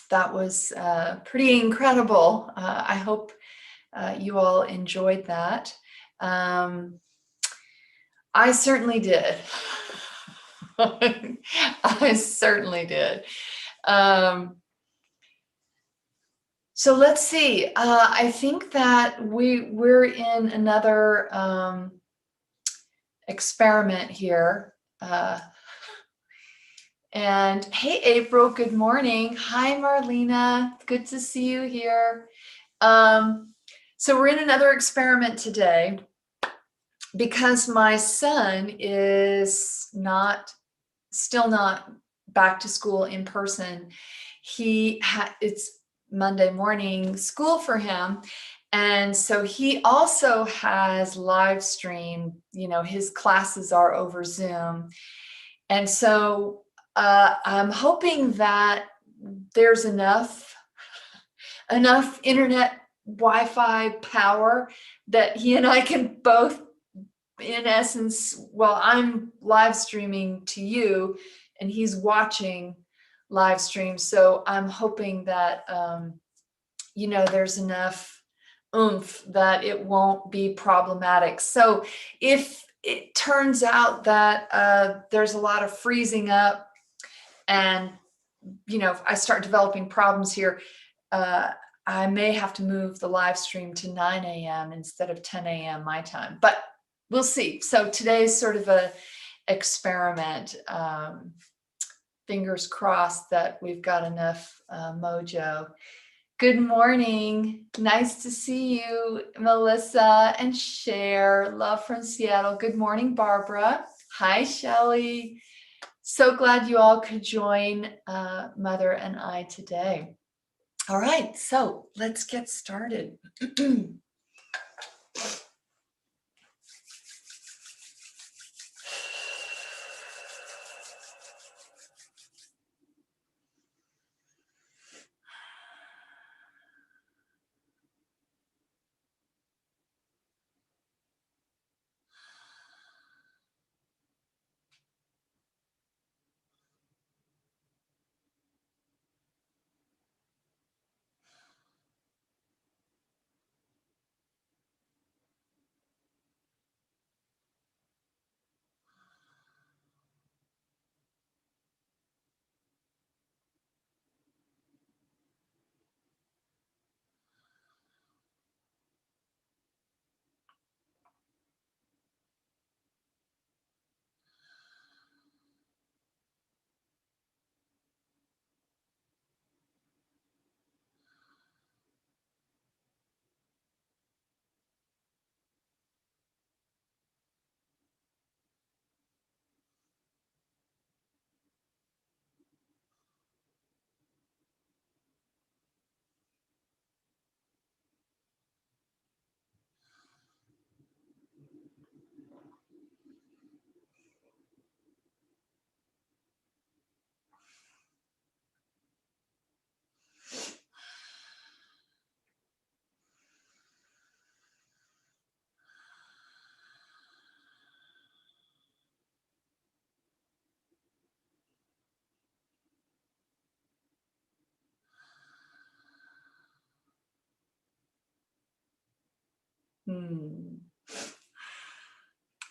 that was pretty incredible. I hope you all enjoyed that. I certainly did. I certainly did. So let's see. I think that we're in another experiment here. And hey, April, good morning. Hi, Marlena. Good to see you here. So we're in another experiment today because my son is still not back to school in person. It's Monday morning school for him. And so he also has live stream, his classes are over Zoom. And so I'm hoping that there's enough internet Wi-Fi power that he and I can both, in essence, well, I'm live streaming to you and he's watching live stream. So I'm hoping that, there's enough oomph that it won't be problematic. So if it turns out that there's a lot of freezing up and, if I start developing problems here, I may have to move the live stream to 9 a.m. instead of 10 a.m. my time, but we'll see. So today's sort of a experiment. Fingers crossed that we've got enough mojo. Good morning. Nice to see you, Melissa and Cher. Love from Seattle. Good morning, Barbara. Hi, Shelley. So glad you all could join Mother and I today. All right, so let's get started.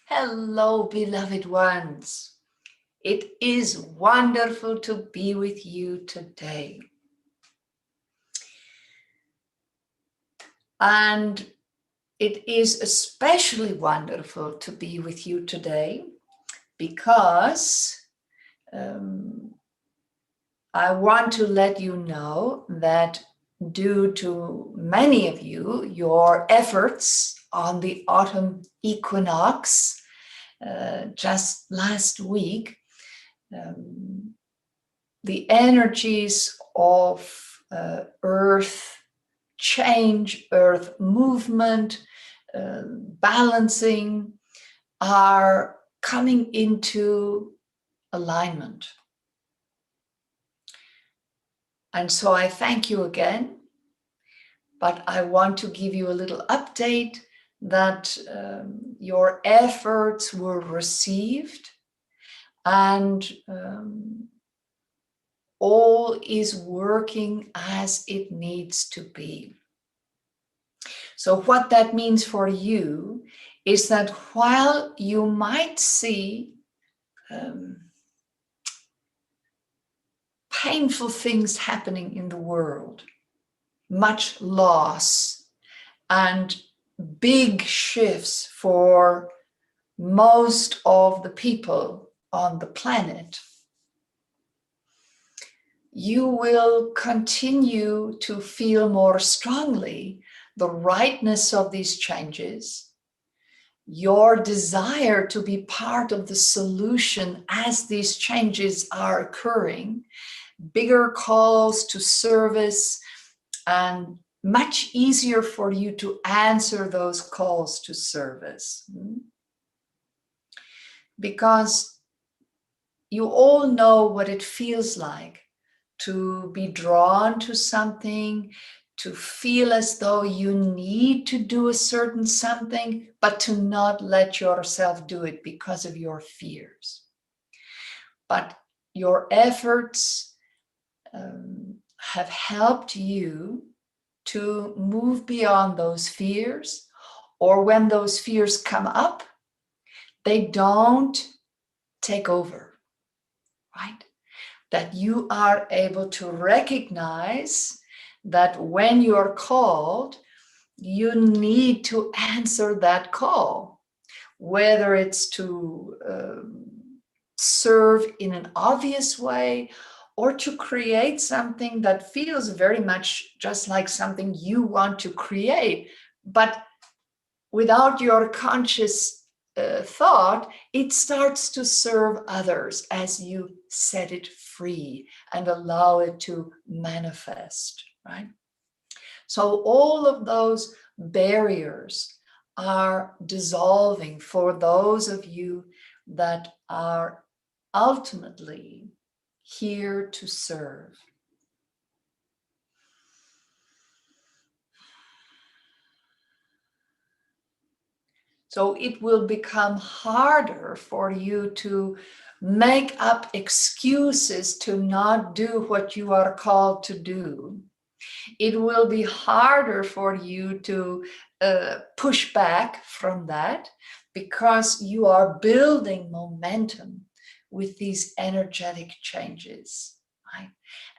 Hello, beloved ones. It is wonderful to be with you today. And it is especially wonderful to be with you today because I want to let you know that due to many of you, your efforts on the autumn equinox just last week, the energies of Earth change, Earth movement, balancing are coming into alignment. And so I thank you again, but I want to give you a little update that your efforts were received and all is working as it needs to be. So what that means for you is that while you might see painful things happening in the world, much loss and big shifts for most of the people on the planet, you will continue to feel more strongly the rightness of these changes, your desire to be part of the solution as these changes are occurring, bigger calls to service, and much easier for you to answer those calls to service. Because you all know what it feels like to be drawn to something, to feel as though you need to do a certain something, but to not let yourself do it because of your fears. But your efforts have helped you to move beyond those fears, or when those fears come up, they don't take over, right? That you are able to recognize that when you are called, you need to answer that call, whether it's to serve in an obvious way or to create something that feels very much just like something you want to create, but without your conscious thought, it starts to serve others as you set it free and allow it to manifest, right? So all of those barriers are dissolving for those of you that are ultimately here to serve. So it will become harder for you to make up excuses to not do what you are called to do. It will be harder for you to push back from that, because you are building momentum with these energetic changes, right?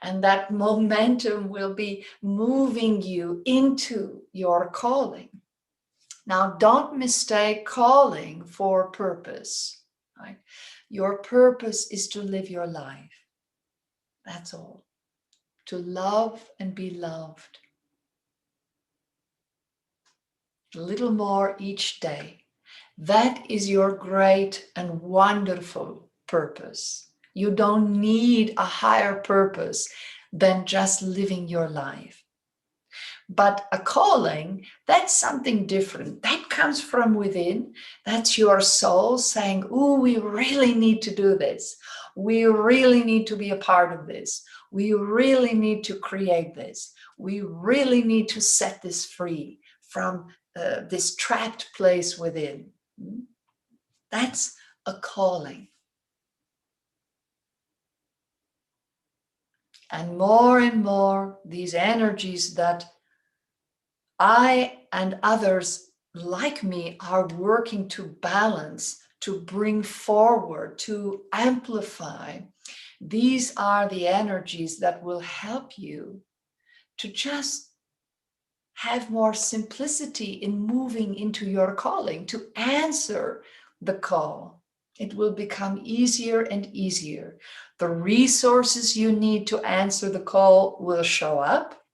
And that momentum will be moving you into your calling. Now, don't mistake calling for purpose, right? Your purpose is to live your life. That's all. To love and be loved. A little more each day. That is your great and wonderful purpose. You don't need a higher purpose than just living your life. But a calling, that's something different. That comes from within. That's your soul saying, "Ooh, we really need to do this. We really need to be a part of this. We really need to create this. We really need to set this free from this trapped place within." That's a calling. And more, these energies that I and others like me are working to balance, to bring forward, to amplify. These are the energies that will help you to just have more simplicity in moving into your calling, to answer the call. It will become easier and easier. The resources you need to answer the call will show up.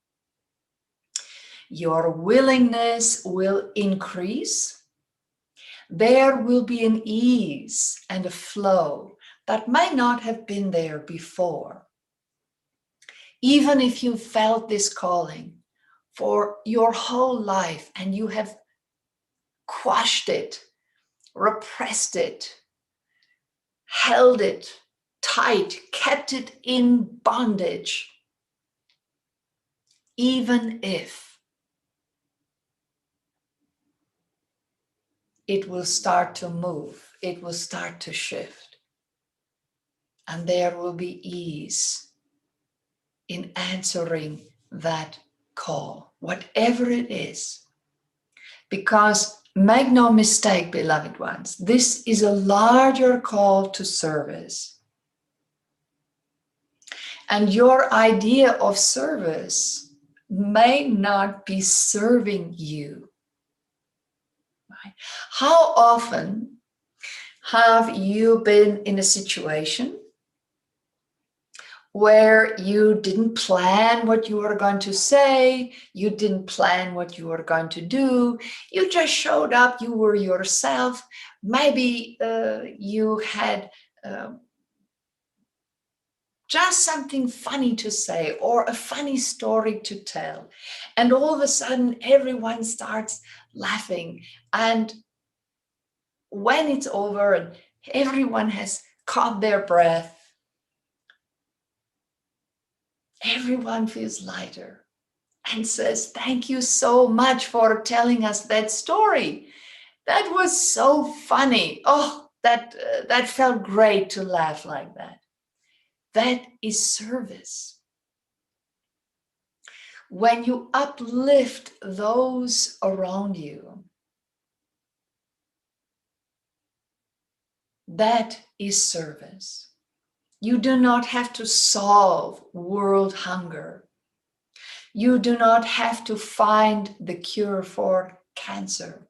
Your willingness will increase. There will be an ease and a flow that might not have been there before. Even if you felt this calling for your whole life and you have quashed it, repressed it, held it tight, kept it in bondage, even if it will start to move, it will start to shift, and there will be ease in answering that call, whatever it is. Because make no mistake, beloved ones, this is a larger call to service. And your idea of service may not be serving you. Right? How often have you been in a situation where you didn't plan what you were going to say, you didn't plan what you were going to do, you just showed up, you were yourself, maybe you had just something funny to say or a funny story to tell, and all of a sudden everyone starts laughing, and when it's over and everyone has caught their breath, everyone feels lighter and says, "Thank you so much for telling us that story. That was so funny. Oh, that felt great to laugh like that." That is service. When you uplift those around you, that is service. You do not have to solve world hunger. You do not have to find the cure for cancer.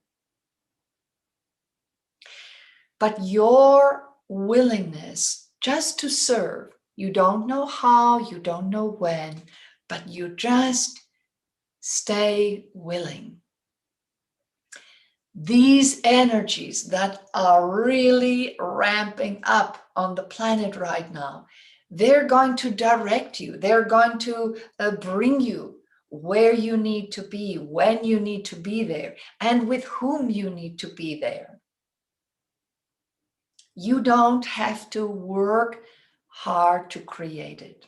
But your willingness just to serve, you don't know how, you don't know when, but you just stay willing. These energies that are really ramping up on the planet right now, they're going to direct you. They're going to bring you where you need to be, when you need to be there, and with whom you need to be there. You don't have to work hard to create it,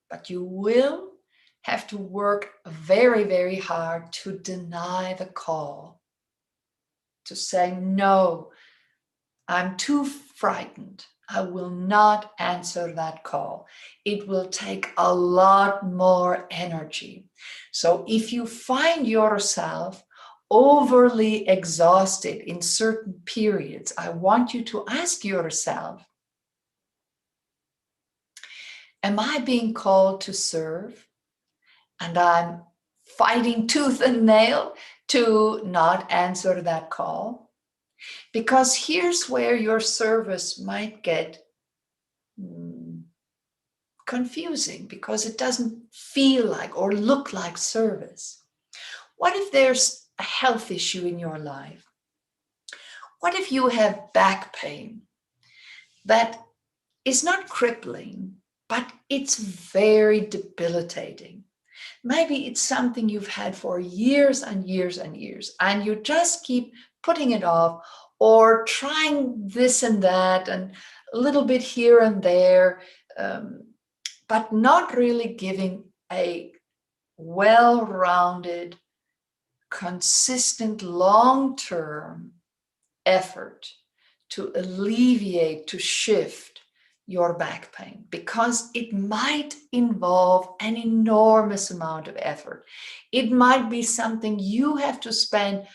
but you will have to work very, very hard to deny the call, to say, "No, I'm too frightened. I will not answer that call. It will take a lot more energy." So if you find yourself overly exhausted in certain periods, I want you to ask yourself, am I being called to serve? And I'm fighting tooth and nail to not answer that call? Because here's where your service might get confusing, because it doesn't feel like or look like service. What if there's a health issue in your life? What if you have back pain that is not crippling, but it's very debilitating? Maybe it's something you've had for years and years and years, and you just keep putting it off or trying this and that and a little bit here and there, but not really giving a well-rounded, consistent, long-term effort to alleviate, to shift your back pain, because it might involve an enormous amount of effort. It might be something you have to spend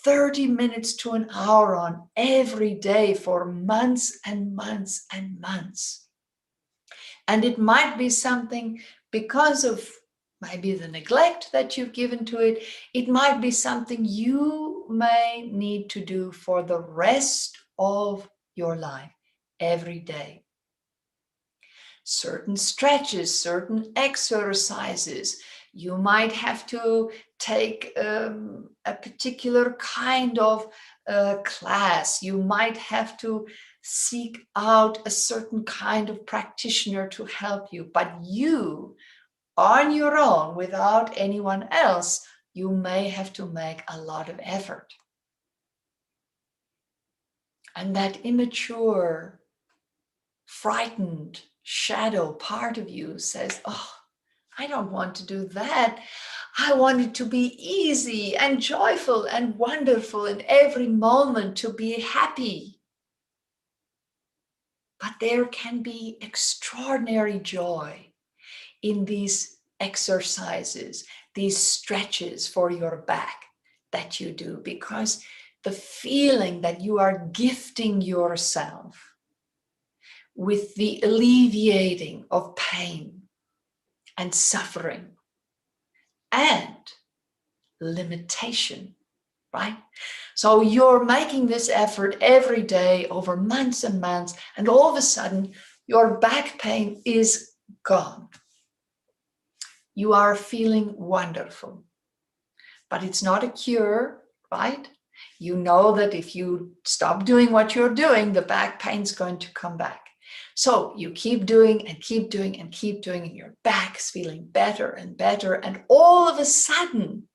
30 minutes to an hour on every day for months and months and months. And it might be something, because of maybe the neglect that you've given to it, it might be something you may need to do for the rest of your life, every day. Certain stretches, certain exercises, you might have to take a particular kind of class. You might have to seek out a certain kind of practitioner to help you. But you, on your own, without anyone else, you may have to make a lot of effort. And that immature, frightened shadow part of you says, "Oh, I don't want to do that. I want it to be easy and joyful and wonderful in every moment, to be happy." But there can be extraordinary joy in these exercises, these stretches for your back that you do, because the feeling that you are gifting yourself with the alleviating of pain and suffering and limitation, right? So you're making this effort every day over months and months, and all of a sudden your back pain is gone. You are feeling wonderful, but it's not a cure, right? You know that if you stop doing what you're doing, the back pain's going to come back. So you keep doing and keep doing and keep doing, and your back's feeling better and better. And all of a sudden,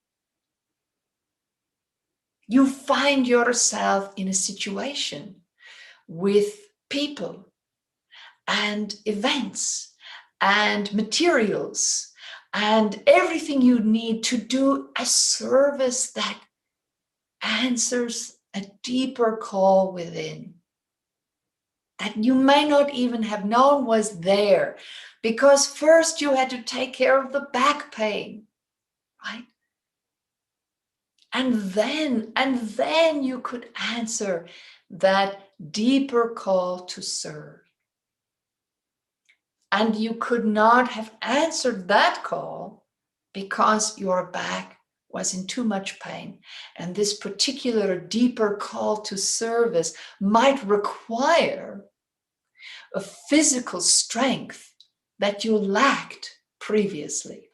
you find yourself in a situation with people and events and materials and everything you need to do a service that answers a deeper call within that you may not even have known was there, because first you had to take care of the back pain, right? And then you could answer that deeper call to serve. And you could not have answered that call because your back was in too much pain. And this particular deeper call to service might require a physical strength that you lacked previously.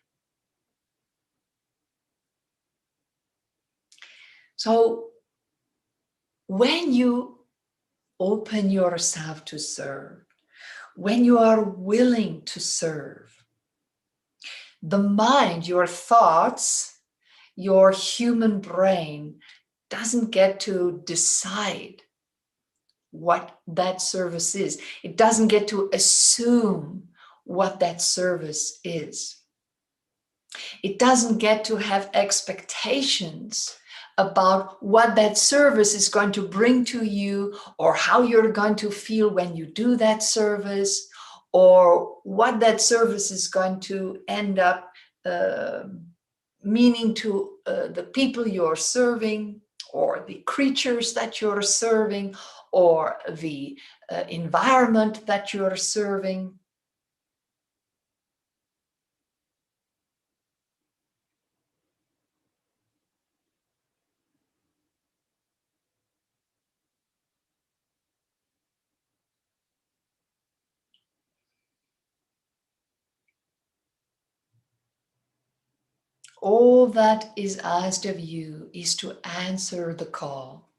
So when you open yourself to serve, when you are willing to serve, the mind, your thoughts, your human brain doesn't get to decide what that service is. It doesn't get to assume what that service is. It doesn't get to have expectations about what that service is going to bring to you, or how you're going to feel when you do that service, or what that service is going to end up meaning to the people you're serving, or the creatures that you're serving, or the environment that you're serving. All that is asked of you is to answer the call.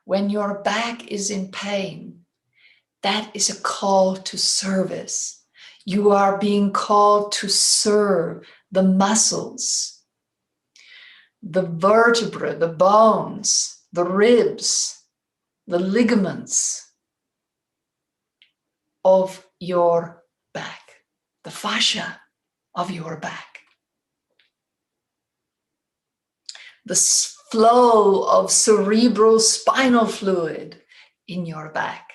When your back is in pain, that is a call to service. You are being called to serve the muscles, the vertebrae, the bones, the ribs, the ligaments of your back, the fascia of your back. The flow of cerebral spinal fluid in your back.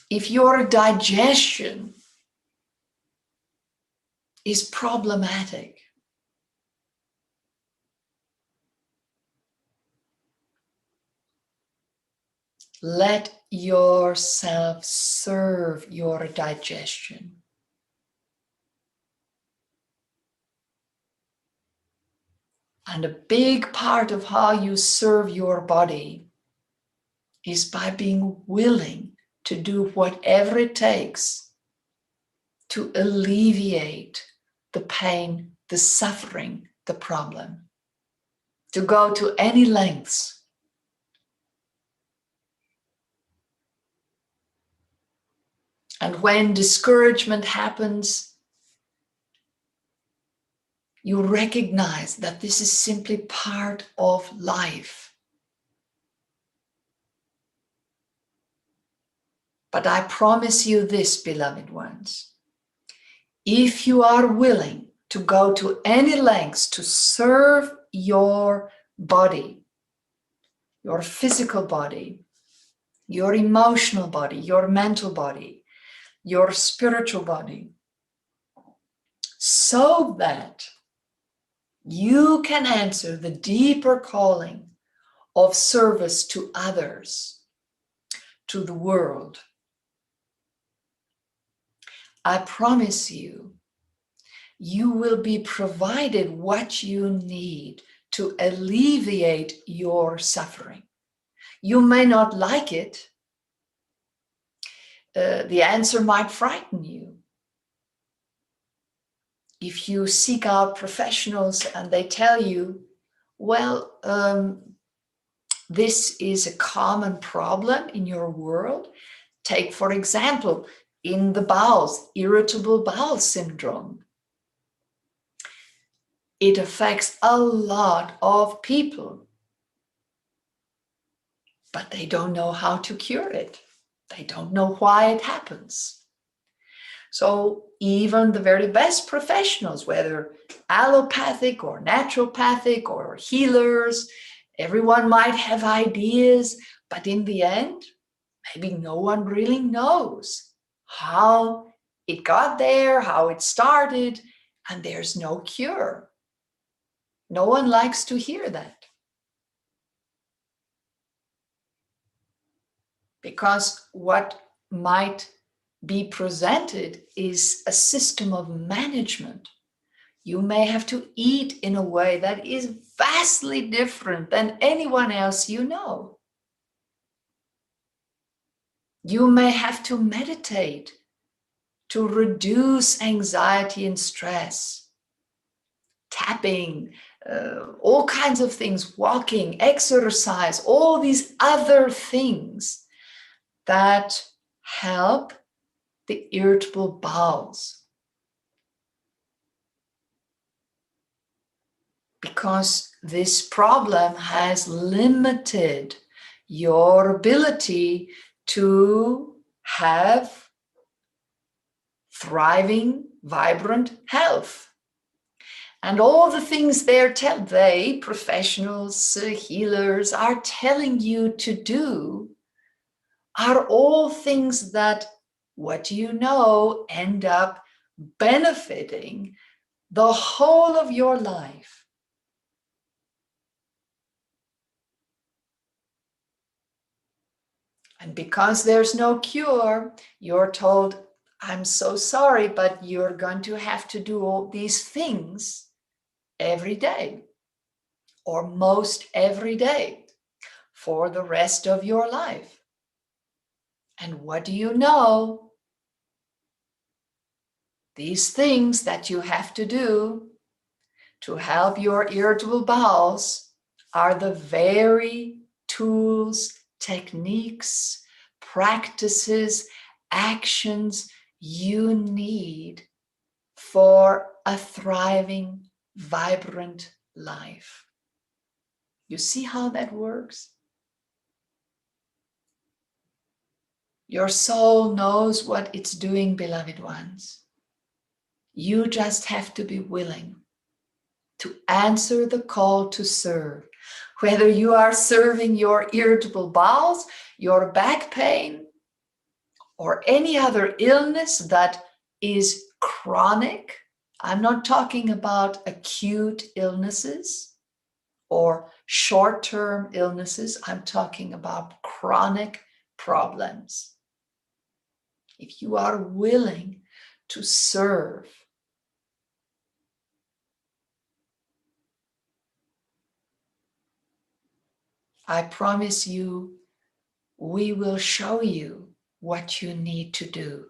If your digestion is problematic, let yourself serve your digestion. And a big part of how you serve your body is by being willing to do whatever it takes to alleviate the pain, the suffering, the problem. To go to any lengths. And when discouragement happens, you recognize that this is simply part of life. But I promise you this, beloved ones, if you are willing to go to any lengths to serve your body, your physical body, your emotional body, your mental body, your spiritual body, so that you can answer the deeper calling of service to others, to the world. I promise you, you will be provided what you need to alleviate your suffering. You may not like it. The answer might frighten you. If you seek out professionals and they tell you, well, this is a common problem in your world. Take, for example, in the bowels, irritable bowel syndrome. It affects a lot of people, but they don't know how to cure it. They don't know why it happens. So even the very best professionals, whether allopathic or naturopathic or healers, everyone might have ideas, but in the end, maybe no one really knows how it got there, how it started, and there's no cure. No one likes to hear that. Because what might be presented is a system of management. You may have to eat in a way that is vastly different than anyone else you know. You may have to meditate to reduce anxiety and stress, tapping, all kinds of things, walking, exercise, all these other things that help the irritable bowels. Because this problem has limited your ability to have thriving, vibrant health. And all the things they, professionals, healers, are telling you to do are all things that, what you know, end up benefiting the whole of your life. And because there's no cure, you're told, I'm so sorry, but you're going to have to do all these things every day, or most every day, for the rest of your life. And what do you know? These things that you have to do to help your irritable bowels are the very tools, techniques, practices, actions you need for a thriving, vibrant life. You see how that works? Your soul knows what it's doing, beloved ones. You just have to be willing to answer the call to serve. Whether you are serving your irritable bowels, your back pain, or any other illness that is chronic. I'm not talking about acute illnesses or short-term illnesses. I'm talking about chronic problems. If you are willing to serve, I promise you, we will show you what you need to do.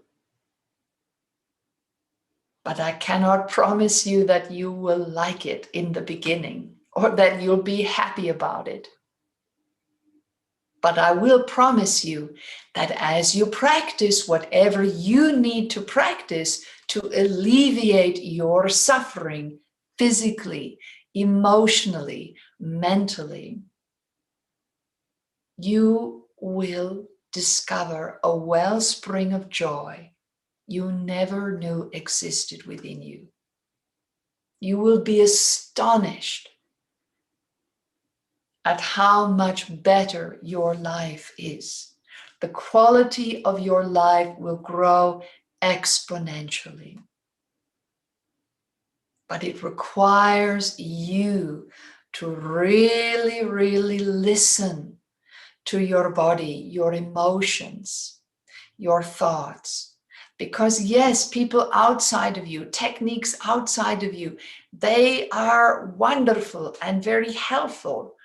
But I cannot promise you that you will like it in the beginning or that you'll be happy about it. But I will promise you that as you practice whatever you need to practice to alleviate your suffering physically, emotionally, mentally, you will discover a wellspring of joy you never knew existed within you. You will be astonished at how much better your life is. The quality of your life will grow exponentially. But it requires you to really, really listen to your body, your emotions, your thoughts. Because yes, people outside of you, techniques outside of you, they are wonderful and very helpful,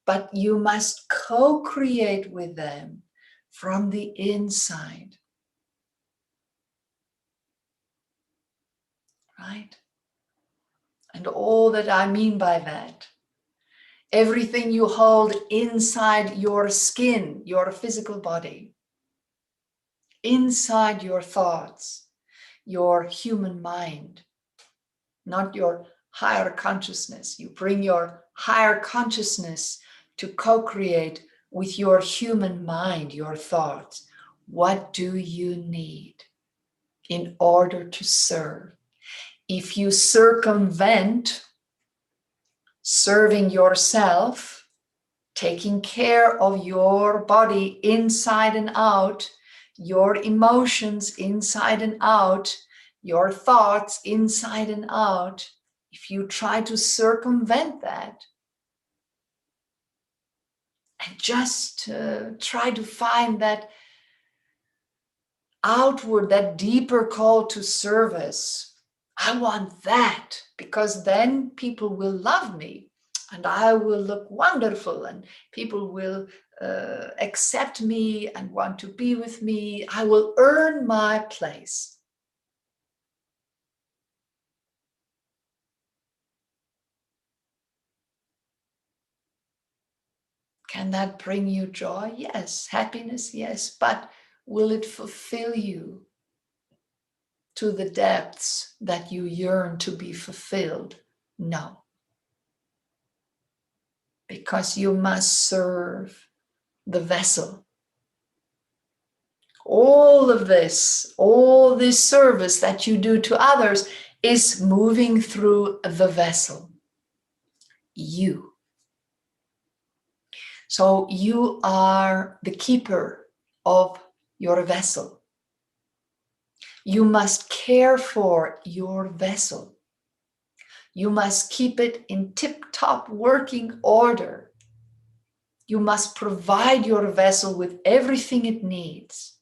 but you must co-create with them from the inside. Right? And all that I mean by that, everything you hold inside your skin, your physical body, inside your thoughts, your human mind, not your higher consciousness. You bring your higher consciousness to co-create with your human mind, your thoughts. What do you need in order to serve? If you circumvent serving yourself, taking care of your body inside and out, your emotions inside and out, your thoughts inside and out, if you try to circumvent that and just try to find that outward, that deeper call to service, I want that, because then people will love me and I will look wonderful and people will accept me and want to be with me. I will earn my place. Can that bring you joy? Yes. Happiness? Yes. But will it fulfill you to the depths that you yearn to be fulfilled? No. Because you must serve the vessel. All this service that you do to others is moving through the vessel, you. So you are the keeper of your vessel. You must care for your vessel. You must keep it in tip-top working order. You must provide your vessel with everything it needs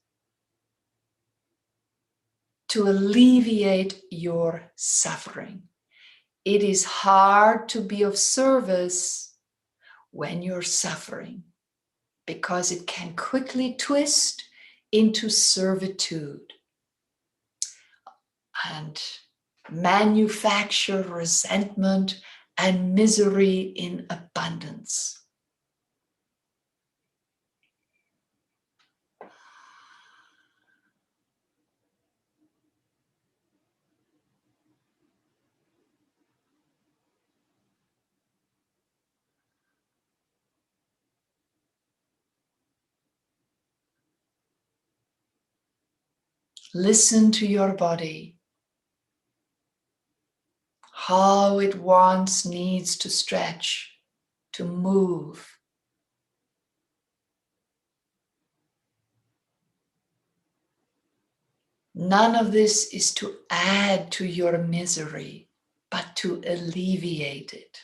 to alleviate your suffering. It is hard to be of service when you're suffering, because it can quickly twist into servitude and manufacture resentment and misery in abundance. Listen to your body, how it wants, needs to stretch, to move. None of this is to add to your misery, but to alleviate it.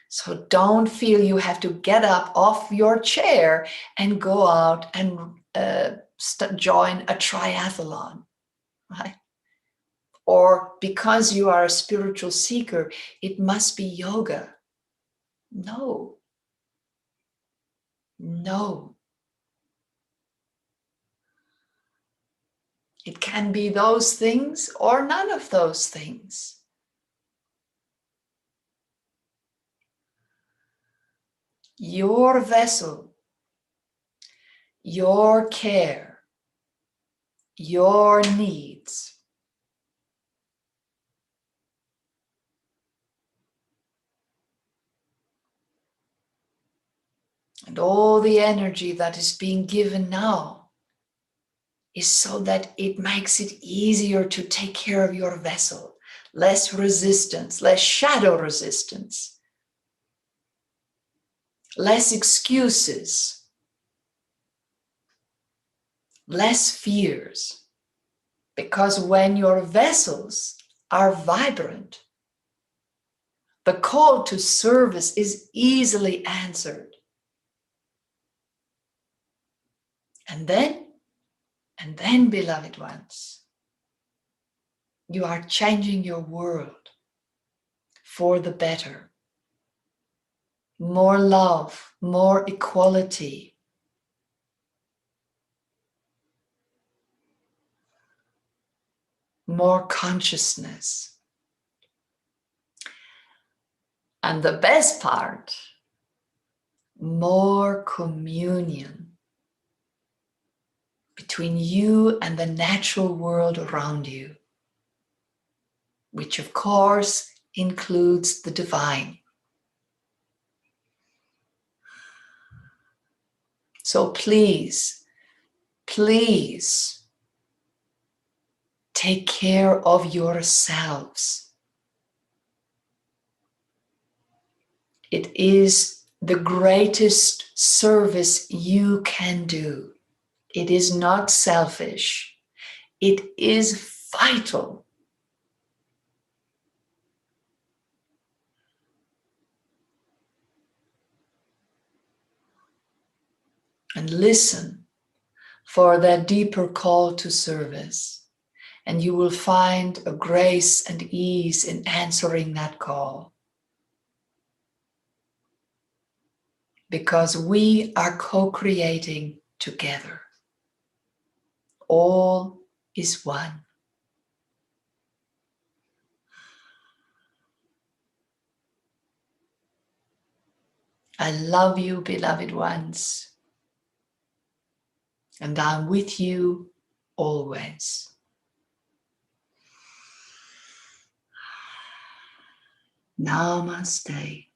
So don't feel you have to get up off your chair and go out and join a triathlon, right? Or because you are a spiritual seeker, it must be yoga. No. No. It can be those things or none of those things. Your vessel, your care, your needs. And all the energy that is being given now is so that it makes it easier to take care of your vessel. Less resistance, less shadow resistance, less excuses, less fears. Because when your vessels are vibrant, the call to service is easily answered. And then, beloved ones, you are changing your world for the better. More love, more equality. More consciousness. And the best part, more communion between you and the natural world around you, which of course includes the divine. So please, please take care of yourselves. It is the greatest service you can do. It is not selfish. It is vital. And listen for that deeper call to service. And you will find a grace and ease in answering that call. Because we are co-creating together. All is one. I love you, beloved ones. And I'm with you always. Namaste.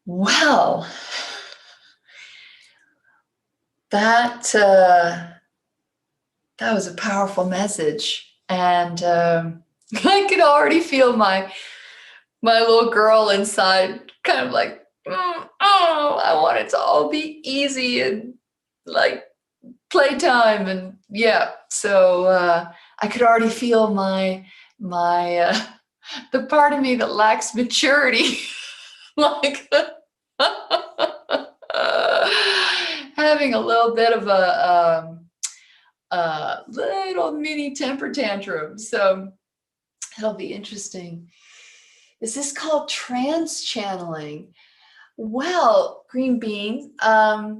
Well, that was a powerful message, and I could already feel my little girl inside, kind of like, I want it to all be easy and like playtime, and yeah. So I could already feel my the part of me that lacks maturity, like having a little bit of a little mini temper tantrum. So it'll be interesting. Is this called trance channeling? Well, Green Bean, I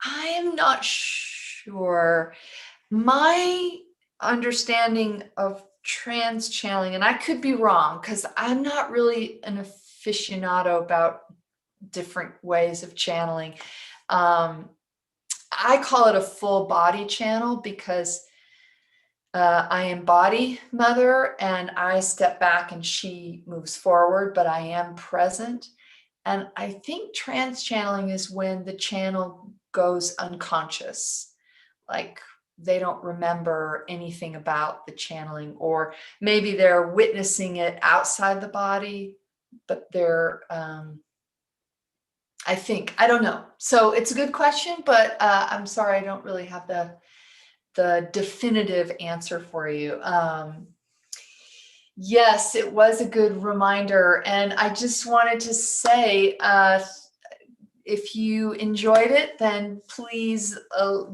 am not sure. My understanding of trance channeling, and I could be wrong because I'm not really an aficionado about different ways of channeling. I call it a full body channel because I embody Mother and I step back and she moves forward, but I am present. And I think trance channeling is when the channel goes unconscious, like they don't remember anything about the channeling, or maybe they're witnessing it outside the body, but they're, I don't know. So it's a good question, but I'm sorry, I don't really have the definitive answer for you. Yes, it was a good reminder. And I just wanted to say, if you enjoyed it, then please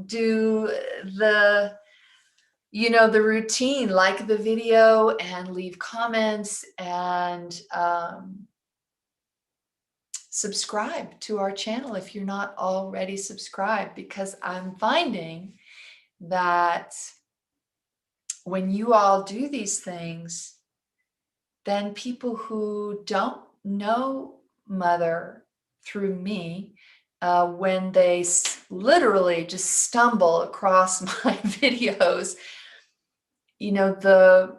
do the routine, like the video and leave comments and subscribe to our channel if you're not already subscribed, because I'm finding that when you all do these things, then people who don't know Mother through me, when they literally just stumble across my videos, you know,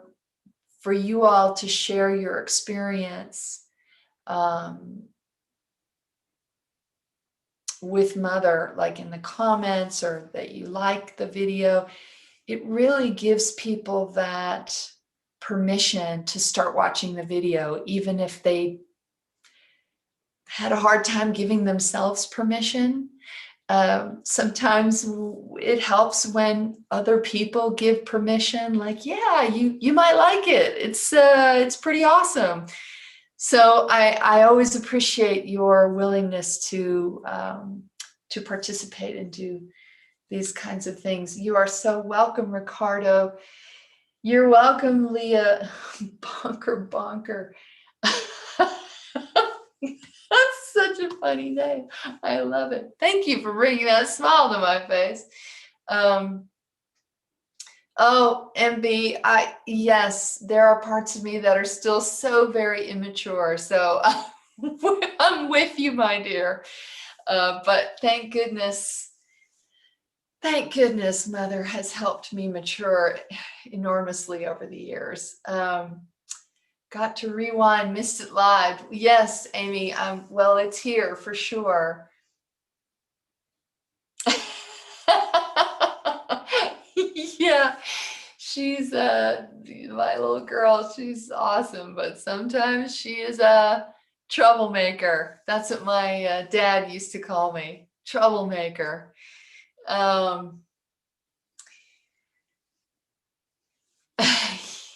for you all to share your experience um, with Mother, like in the comments or that you like the video, it really gives people that permission to start watching the video, even if they had a hard time giving themselves permission. Sometimes it helps when other people give permission, like, yeah, you might like it. It's pretty awesome. So I always appreciate your willingness to participate and do these kinds of things. You are so welcome, Ricardo. You're welcome, Leah. Bonker. That's such a funny name. I love it. Thank you for bringing that smile to my face. Oh, MB, yes, there are parts of me that are still so very immature. So I'm with you, my dear. But thank goodness, Mother has helped me mature enormously over the years. Got to rewind, missed it live. Yes, Amy, well, it's here for sure. Yeah, she's my little girl. She's awesome, but sometimes she is a troublemaker. That's what my dad used to call me, troublemaker.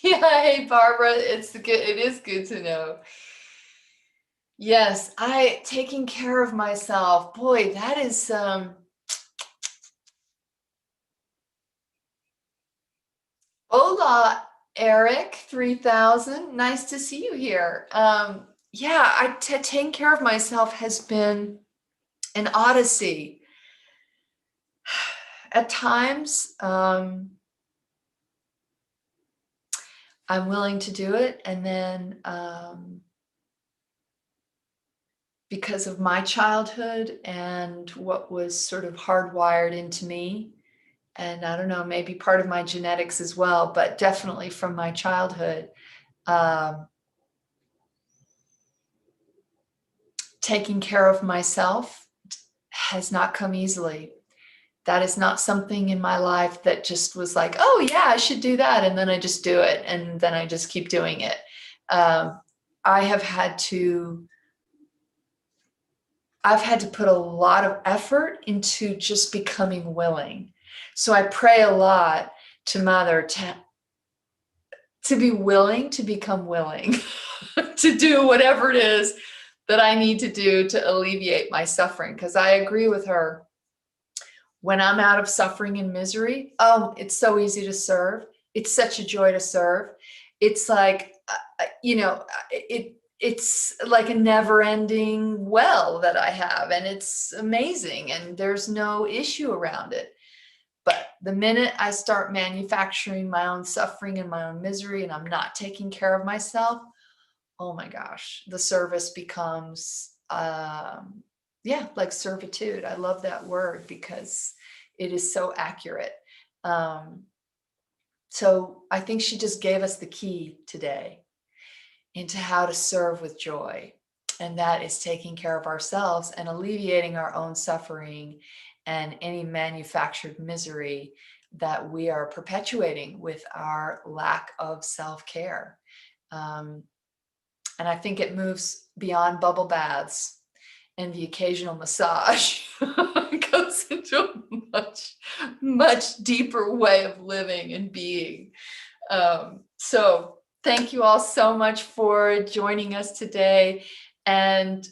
Yeah, hey Barbara, it is good to know. Yes, taking care of myself. Boy, that is hola, Eric 3000. Nice to see you here. Yeah, taking care of myself has been an odyssey. At times, I'm willing to do it, and then because of my childhood and what was sort of hardwired into me, and I don't know, maybe part of my genetics as well, but definitely from my childhood, um, taking care of myself has not come easily. That is not something in my life that just was like, oh yeah, I should do that, and then I just do it, and then I just keep doing it. Um, I have had to I've had to put a lot of effort into just becoming willing. So I pray a lot to Mother to be willing to become willing to do whatever it is that I need to do to alleviate my suffering. Because I agree with her. When I'm out of suffering and misery, oh, it's so easy to serve. It's such a joy to serve. It's like, it's like a never ending well that I have, and it's amazing, and there's no issue around it. But the minute I start manufacturing my own suffering and my own misery, and I'm not taking care of myself, oh my gosh, the service becomes, yeah, like servitude. I love that word because it is so accurate. Um, so I think she just gave us the key today into how to serve with joy. And that is taking care of ourselves and alleviating our own suffering and any manufactured misery that we are perpetuating with our lack of self-care. And I think it moves beyond bubble baths and the occasional massage. It goes into a much deeper way of living and being. So thank you all so much for joining us today. And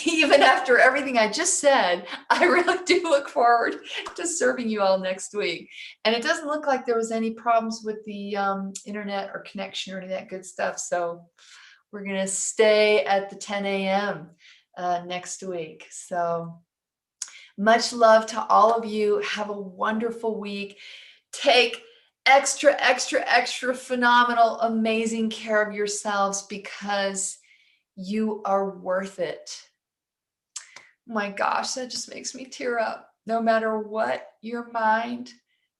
even after everything I just said, I really do look forward to serving you all next week. And it doesn't look like there was any problems with the internet or connection or any of that good stuff. So we're going to stay at the 10 a.m. Next week. So much love to all of you. Have a wonderful week. Take extra, extra, extra phenomenal, amazing care of yourselves because you are worth it. My gosh, that just makes me tear up. No matter what your mind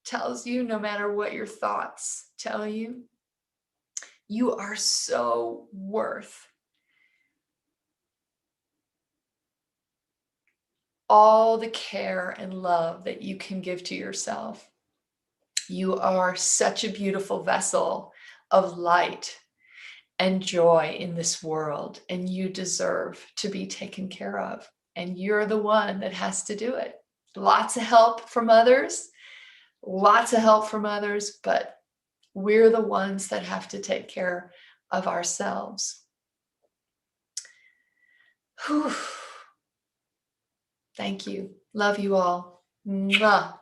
tells you, no matter what your thoughts tell you, you are so worth all the care and love that you can give to yourself. You are such a beautiful vessel of light and joy in this world, and you deserve to be taken care of. And you're the one that has to do it. Lots of help from others, but we're the ones that have to take care of ourselves. Whew. Thank you. Love you all. Mwah.